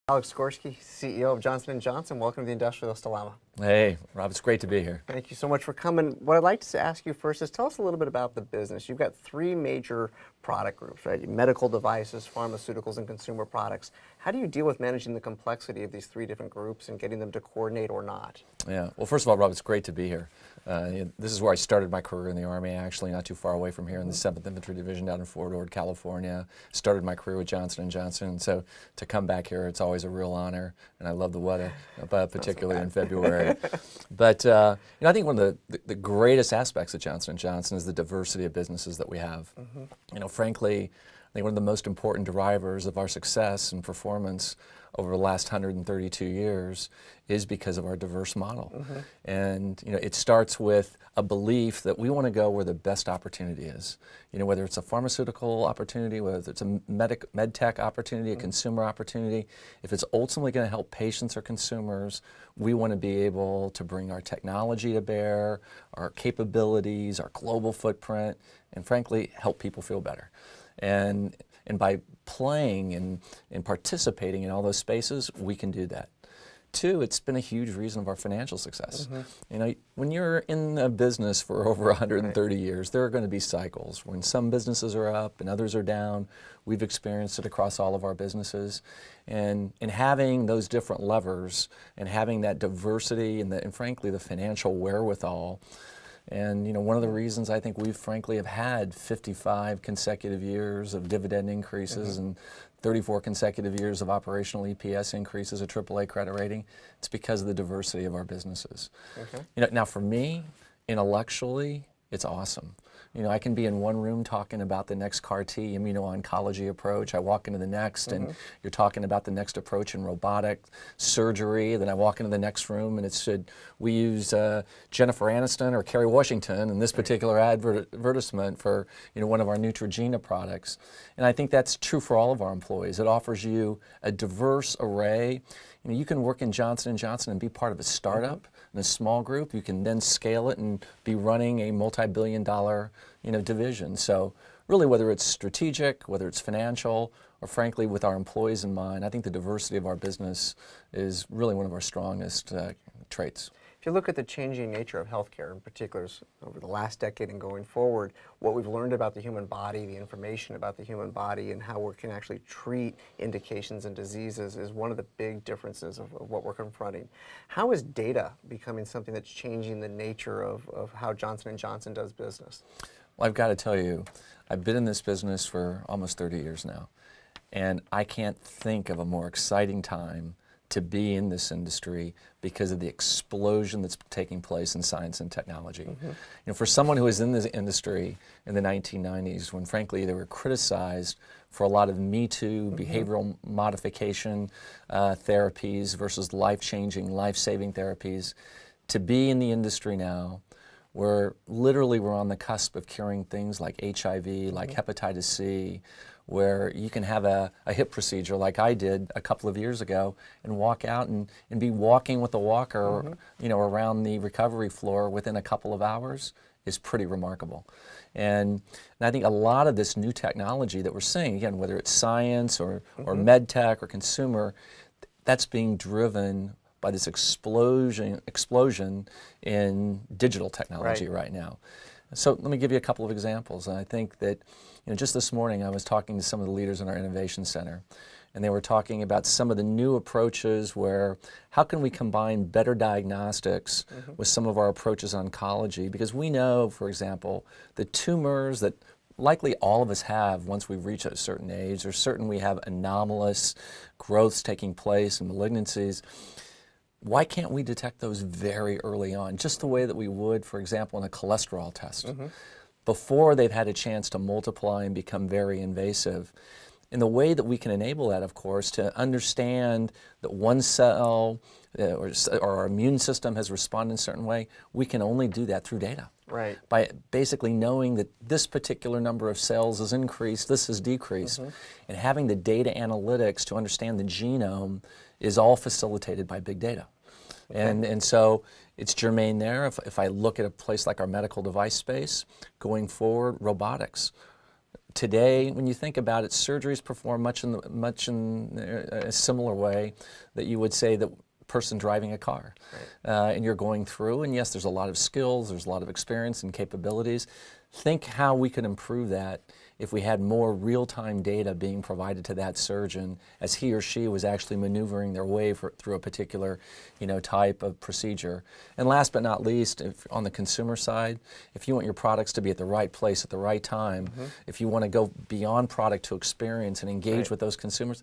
Alex Gorsky, CEO of Johnson & Johnson. Welcome to the Industrialist Dilemma. Hey, Rob, it's great to be here. Thank you so much for coming. What I'd like to ask you first is tell us a little bit about the business. You've got three major product groups, right? Medical devices, pharmaceuticals, and consumer products. How do you deal with managing the complexity of these three different groups and getting them to coordinate or not? Yeah, well, first of all, Rob, it's great to be here. This is where I started my career in the Army, actually, not too far away from here in the 7th Infantry Division down in Fort Ord, California. Started my career with Johnson & Johnson, so to come back here, it's always a real honor, and I love the weather, particularly in February. But I think one of the greatest aspects of Johnson & Johnson is the diversity of businesses that we have. Frankly, I think one of the most important drivers of our success and performance over the last 132 years is because of our diverse model. And it starts with a belief that we want to go where the best opportunity is. Whether it's a pharmaceutical opportunity, whether it's a med tech opportunity, a consumer opportunity, if it's ultimately going to help patients or consumers, we want to be able to bring our technology to bear, our capabilities, our global footprint, and frankly, help people feel better. And by playing and participating in all those spaces, we can do that. Two, it's been a huge reason of our financial success. When you're in a business for over 130 years, there are going to be cycles. When some businesses are up and others are down, we've experienced it across all of our businesses. And having those different levers and having that diversity and frankly the financial wherewithal. And one of the reasons I think we frankly have had 55 consecutive years of dividend increases and 34 consecutive years of operational EPS increases, a AAA credit rating, it's because of the diversity of our businesses. Now for me, intellectually, it's awesome. I can be in one room talking about the next CAR-T immuno-oncology approach. I walk into the next and you're talking about the next approach in robotic surgery. Then I walk into the next room and it should we use Jennifer Aniston or Kerry Washington in this particular advertisement for one of our Neutrogena products. And I think that's true for all of our employees. It offers you a diverse array. You can work in Johnson & Johnson and be part of a startup in a small group. You can then scale it and be running a multi-billion-dollar division. So really, whether it's strategic, whether it's financial, or frankly with our employees in mind, I think the diversity of our business is really one of our strongest traits. If you look at the changing nature of healthcare, in particular over the last decade and going forward, what we've learned about the human body, the information about the human body, and how we can actually treat indications and diseases is one of the big differences of what we're confronting. How is data becoming something that's changing the nature of how Johnson & Johnson does business? Well, I've got to tell you, I've been in this business for almost 30 years now, and I can't think of a more exciting time to be in this industry because of the explosion that's taking place in science and technology. For someone who was in this industry in the 1990s, when frankly they were criticized for a lot of Me Too, behavioral modification therapies versus life-changing, life-saving therapies, to be in the industry now where literally we're on the cusp of curing things like HIV, like hepatitis C, where you can have a hip procedure like I did a couple of years ago and walk out and be walking with a walker around the recovery floor within a couple of hours is pretty remarkable. And I think a lot of this new technology that we're seeing, again, whether it's science or med tech or consumer, that's being driven by this explosion in digital technology right now. So let me give you a couple of examples. And I think that just this morning I was talking to some of the leaders in our innovation center, and they were talking about some of the new approaches where how can we combine better diagnostics with some of our approaches on oncology, because we know, for example, the tumors that likely all of us have once we reach a certain age, or certain we have anomalous growths taking place and malignancies. Why can't we detect those very early on, just the way that we would, for example, in a cholesterol test, before they've had a chance to multiply and become very invasive? And the way that we can enable that, of course, to understand that one cell or our immune system has responded in a certain way, we can only do that through data. By basically knowing that this particular number of cells has increased, this has decreased, and having the data analytics to understand the genome is all facilitated by big data. And so it's germane there. If I look at a place like our medical device space, going forward, robotics. today, when you think about it, surgeries perform much in a similar way that you would say that person driving a car. Right. And you're going through, and yes, there's a lot of skills, there's a lot of experience and capabilities. Think how we could improve that if we had more real-time data being provided to that surgeon as he or she was actually maneuvering their way through a particular, type of procedure. And last but not least, if, on the consumer side, if you want your products to be at the right place at the right time, if you want to go beyond product to experience and engage with those consumers,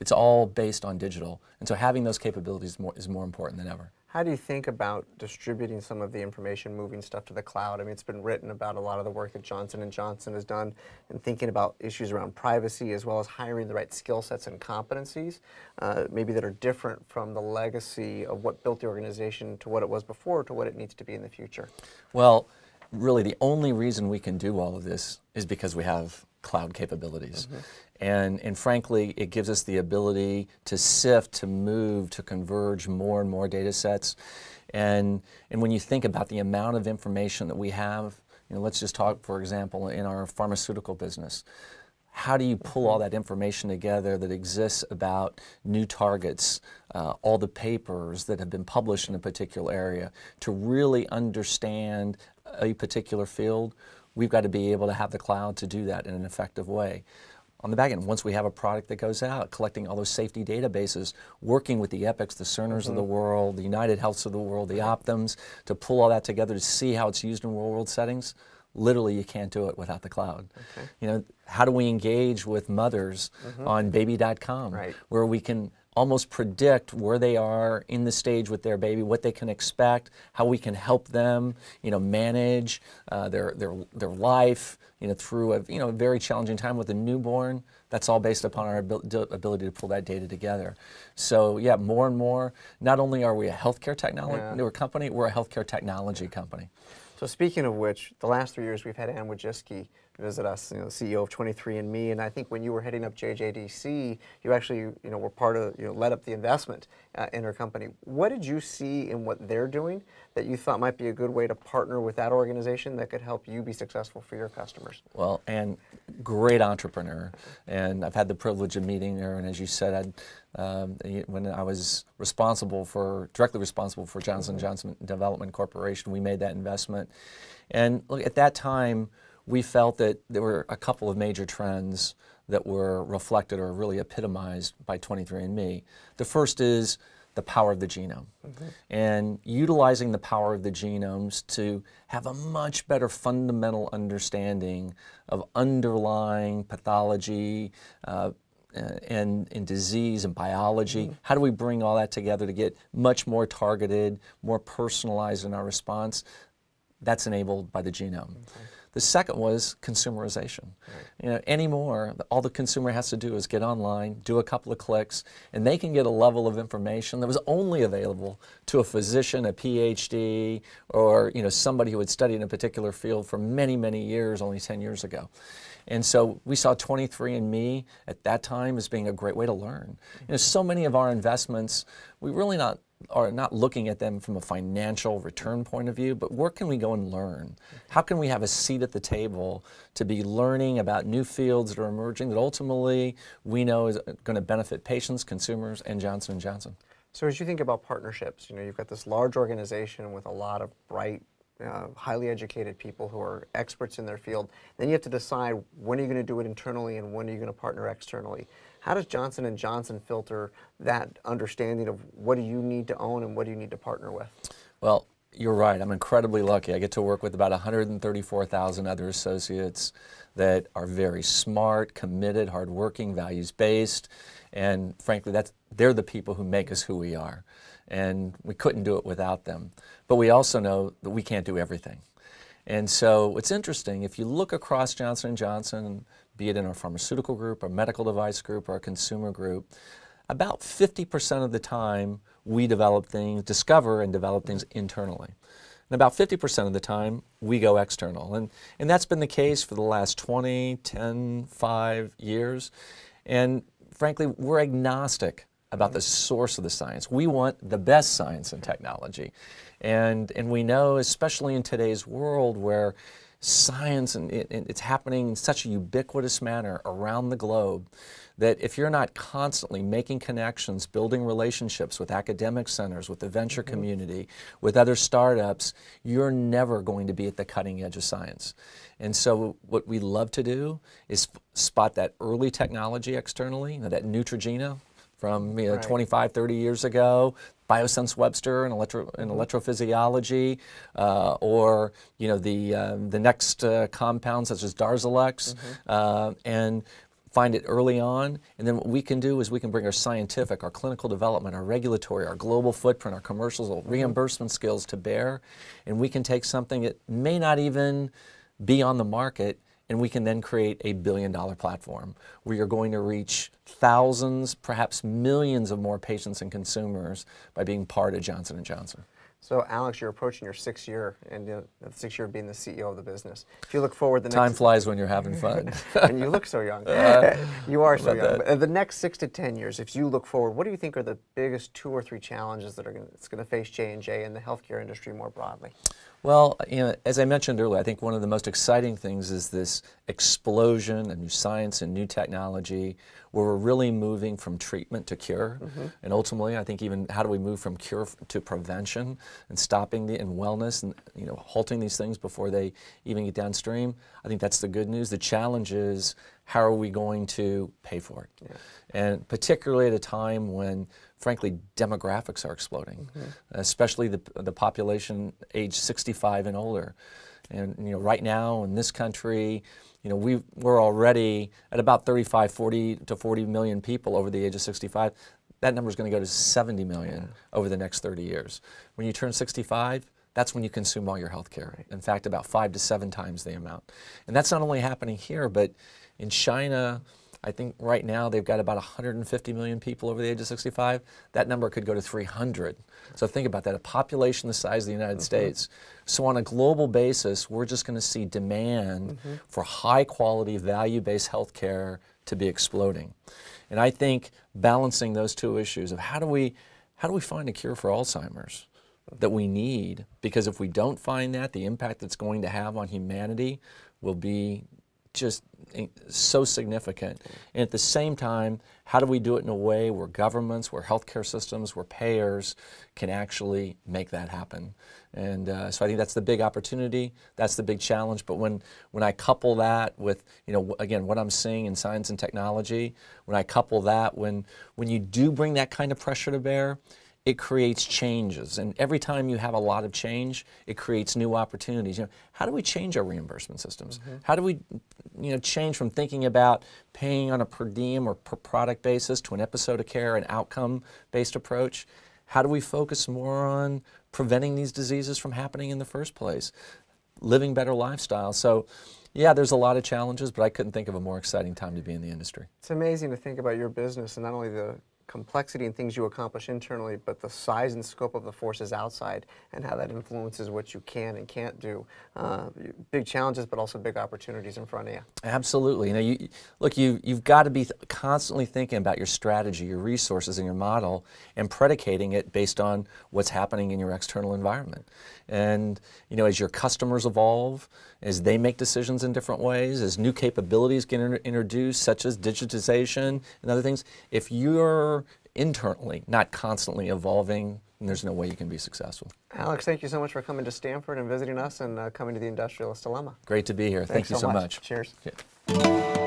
it's all based on digital. And so having those capabilities is more important than ever. How do you think about distributing some of the information, moving stuff to the cloud? I mean, it's been written about a lot of the work that Johnson & Johnson has done in thinking about issues around privacy as well as hiring the right skill sets and competencies, maybe that are different from the legacy of what built the organization to what it was before to what it needs to be in the future. Well, really the only reason we can do all of this is because we have cloud capabilities. And frankly, it gives us the ability to sift, to move, to converge more and more data sets. And when you think about the amount of information that we have, let's just talk, for example, in our pharmaceutical business. How do you pull all that information together that exists about new targets, all the papers that have been published in a particular area, to really understand a particular field? We've got to be able to have the cloud to do that in an effective way. On the back end, once we have a product that goes out, collecting all those safety databases, working with the Epics, the Cerners of the world, the United Healths of the world, the Optums, to pull all that together to see how it's used in real-world settings, literally you can't do it without the cloud. How do we engage with mothers on baby.com, where we can almost predict where they are in the stage with their baby, what they can expect, how we can help them, manage their life, through a very challenging time with a newborn. That's all based upon our ability to pull that data together. So yeah, more and more, not only are we a healthcare company, we're a healthcare technology company. So speaking of which, the last 3 years we've had Ann Wojcicki visit us, the CEO of 23andMe, and I think when you were heading up JJDC, you actually, were part of, led up the investment in her company. What did you see in what they're doing that you thought might be a good way to partner with that organization that could help you be successful for your customers? Well, and great entrepreneur, and I've had the privilege of meeting her, and as you said, when I was directly responsible for Johnson & Johnson Development Corporation, we made that investment. And look, at that time, we felt that there were a couple of major trends that were reflected or really epitomized by 23andMe. The first is the power of the genome, and utilizing the power of the genomes to have a much better fundamental understanding of underlying pathology and disease and biology. How do we bring all that together to get much more targeted, more personalized in our response? That's enabled by the genome. The second was consumerization. Anymore, all the consumer has to do is get online, do a couple of clicks, and they can get a level of information that was only available to a physician, a PhD, or somebody who had studied in a particular field for many, many years, only 10 years ago. And so we saw 23andMe at that time as being a great way to learn. So many of our investments, we really are not looking at them from a financial return point of view, but where can we go and learn? How can we have a seat at the table to be learning about new fields that are emerging that ultimately we know is going to benefit patients, consumers, and Johnson & Johnson? So as you think about partnerships, you've got this large organization with a lot of bright, highly educated people who are experts in their field. Then you have to decide when are you going to do it internally and when are you going to partner externally. How does Johnson & Johnson filter that understanding of what do you need to own and what do you need to partner with? Well, you're right. I'm incredibly lucky. I get to work with about 134,000 other associates that are very smart, committed, hardworking, values-based, and frankly, they're the people who make us who we are. And we couldn't do it without them. But we also know that we can't do everything. And so it's interesting, if you look across Johnson & Johnson, be it in our pharmaceutical group, our medical device group, our consumer group, about 50% of the time we discover and develop things internally. And about 50% of the time we go external. And that's been the case for the last 20, 10, 5 years. And frankly, we're agnostic about the source of the science. We want the best science and technology. And we know, especially in today's world where science, and it's happening in such a ubiquitous manner around the globe that if you're not constantly making connections, building relationships with academic centers, with the venture community, with other startups, you're never going to be at the cutting edge of science. And so what we love to do is spot that early technology externally, that Neutrogena from 25, 30 years ago, Biosense Webster and electrophysiology, or the next compounds such as Darzalex, and find it early on. And then what we can do is we can bring our scientific, our clinical development, our regulatory, our global footprint, our commercial reimbursement skills to bear, and we can take something that may not even be on the market, and we can then create a billion-dollar platform where you're going to reach thousands, perhaps millions of more patients and consumers by being part of Johnson & Johnson. So, Alex, you're approaching your 6th year, and the 6th year being the CEO of the business. If you look forward, Time flies when you're having fun. And you look so young. You are so young. But the next 6 to 10 years, if you look forward, what do you think are the biggest 2 or 3 challenges that it's going to face J&J and the healthcare industry more broadly? Well, as I mentioned earlier, I think one of the most exciting things is this explosion of new science and new technology where we're really moving from treatment to cure. And ultimately, I think even how do we move from cure to prevention and stopping and wellness and halting these things before they even get downstream. I think that's the good news. The challenge is how are we going to pay for it? And particularly at a time when, frankly, demographics are exploding, especially the population age 65 and older. And right now in this country, we're already at about 40 to 40 million people over the age of 65. That number is going to go to 70 million over the next 30 years. When you turn 65, that's when you consume all your health care. In fact, about 5 to 7 times the amount. And that's not only happening here, but in China, I think right now they've got about 150 million people over the age of 65. That number could go to 300. So think about that, a population the size of the United States. So on a global basis, we're just going to see demand for high quality, value-based health care to be exploding. And I think balancing those 2 issues of how do we find a cure for Alzheimer's that we need, because if we don't find that, the impact that's going to have on humanity will be just so significant. And at the same time, how do we do it in a way where governments, where healthcare systems, where payers can actually make that happen? And so I think that's the big opportunity, that's the big challenge. But when I couple that with, again, what I'm seeing in science and technology, when I couple that, when you do bring that kind of pressure to bear, it creates changes. And every time you have a lot of change, it creates new opportunities. How do we change our reimbursement systems? How do we change from thinking about paying on a per diem or per product basis to an episode of care, an outcome-based approach? How do we focus more on preventing these diseases from happening in the first place? Living better lifestyles. So, yeah, there's a lot of challenges, but I couldn't think of a more exciting time to be in the industry. It's amazing to think about your business and not only the complexity and things you accomplish internally, but the size and scope of the forces outside and how that influences what you can and can't do. Big challenges, but also big opportunities in front of you. Absolutely. You've got to be constantly thinking about your strategy, your resources, and your model, and predicating it based on what's happening in your external environment. And as your customers evolve, as they make decisions in different ways, as new capabilities get introduced, such as digitization and other things, if you're internally not constantly evolving, then there's no way you can be successful. Alex, thank you so much for coming to Stanford and visiting us and coming to the Industrialist Dilemma. Great to be here. Thank you so much. Cheers. Yeah.